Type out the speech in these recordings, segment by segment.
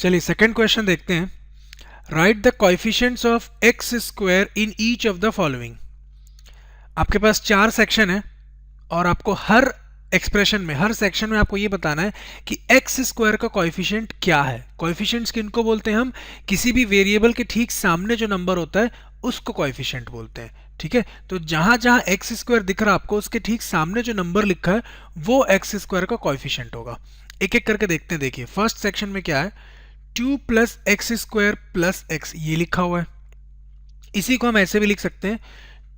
चलिए second question देखते हैं। Right the coefficients of x square in each of the following. आपके पास 4 section है और आपको हर एक्सप्रेशन में, हर सेक्शन में आपको ये बताना है कि एक्स स्क्वायर का कोएफिशिएंट क्या है। कोएफिशिएंट्स किनको बोलते हैं हम? किसी भी वेरिएबल के ठीक सामने जो नंबर होता है उसको कोएफिशिएंट बोलते हैं। ठीक है, तो जहां जहां एक्स स्क्वायर दिख रहा है आपको, उसके ठीक सामने जो नंबर लिखा है वो एक्स स्क्वायर का कोएफिशिएंट होगा। एक एक करके देखते हैं। देखिए फर्स्ट सेक्शन में क्या है, 2 plus x square plus x, ये लिखा हुआ है। इसी को हम ऐसे भी लिख सकते हैं,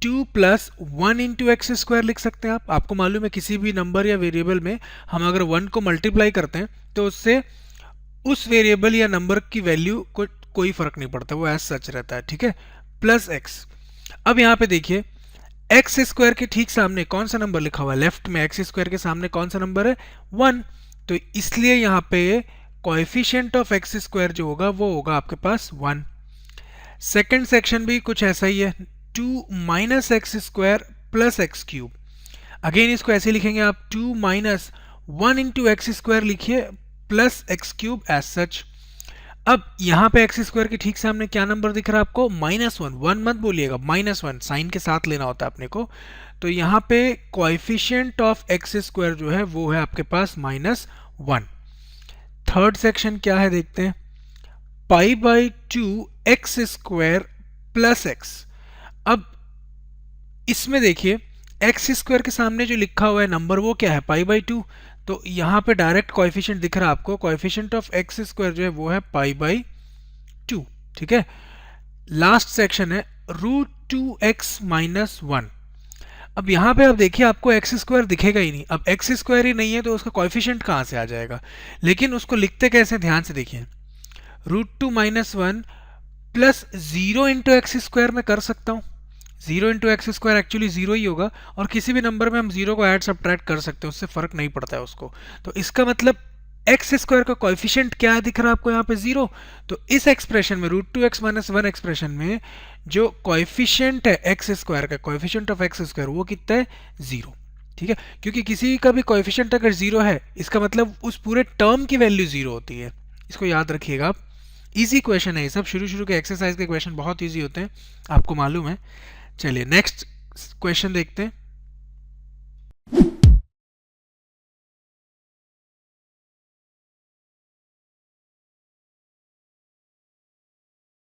2 प्लस 1 इंटू एक्स स्क्वायर लिख सकते हैं। आपको मालूम है किसी भी नंबर या वेरिएबल में हम अगर 1 को मल्टीप्लाई करते हैं तो उससे उस वेरिएबल या नंबर की वैल्यू को कोई फर्क नहीं पड़ता, वो एज सच रहता है। ठीक है, प्लस एक्स। अब यहाँ पे देखिए एक्स स्क्वायर के ठीक सामने कौन सा नंबर लिखा हुआ है? लेफ्ट में एक्स स्क्वायर के सामने कौन सा नंबर है? 1। तो इसलिए यहाँ पे कोएफिशिएंट ऑफ एक्स स्क्वायर जो होगा वो होगा आपके पास 1। सेकेंड सेक्शन भी कुछ ऐसा ही है, 2 minus x square plus x cube. Again इसको ऐसे लिखेंगे आप, 2 माइनस 1 इंटू एक्स स्क्वायर लिखिए plus x cube as such. अब यहाँ पे एक्स स्क्वायर के ठीक सामने क्या नंबर दिख रहा है आपको? -1। 1 मत बोलिएगा, -1 साइन के साथ लेना होता है अपने को। तो यहाँ पे कोएफिशिएंट ऑफ एक्स स्क्वायर जो है वो है आपके पास -1। थर्ड सेक्शन क्या है देखते हैं, π/2 एक्स स्क्वायर प्लस एक्स। अब इसमें देखिए एक्स स्क्वायर के सामने जो लिखा हुआ है नंबर वो क्या है? π/2। तो यहाँ पे डायरेक्ट कोएफिशिएंट दिख रहा है आपको, कोएफिशिएंट ऑफ एक्स स्क्वायर जो है वो है π/2। ठीक है, लास्ट सेक्शन है √2x - 1। अब यहाँ पे आप देखिए आपको एक्स स्क्वायर दिखेगा ही नहीं। अब एक्स स्क्वायर ही नहीं है तो उसका कोएफिशिएंट कहाँ से आ जाएगा? लेकिन उसको लिखते कैसे, ध्यान से देखिए, √2 - 1 प्लस 0 इंटू एक्स स्क्वायर में कर सकता हूँ। 0 इंटू एक्स स्क्वायर एक्चुअली 0 ही होगा और किसी भी नंबर में हम 0 को ऐड सब्ट्रैक्ट कर सकते हैं, उससे फर्क नहीं पड़ता है उसको। तो इसका मतलब एक्स स्क्वायर का कोएफिशिएंट क्या है दिख रहा है आपको यहाँ पे? 0। तो इस एक्सप्रेशन में √2x - 1 एक्सप्रेशन में जो कोएफिशिएंट है एक्स स्क्वायर का, कोएफिशिएंट ऑफ एक्स स्क्वायर, वो कितना है? 0। ठीक है, क्योंकि किसी का भी कोएफिशिएंट अगर 0 है इसका मतलब उस पूरे टर्म की वैल्यू 0 होती है। इसको याद रखिएगा आप। इजी क्वेश्चन है ये सब, शुरू के एक्सरसाइज के क्वेश्चन बहुत ईजी होते हैं, आपको मालूम है। चलिए नेक्स्ट क्वेश्चन देखते हैं।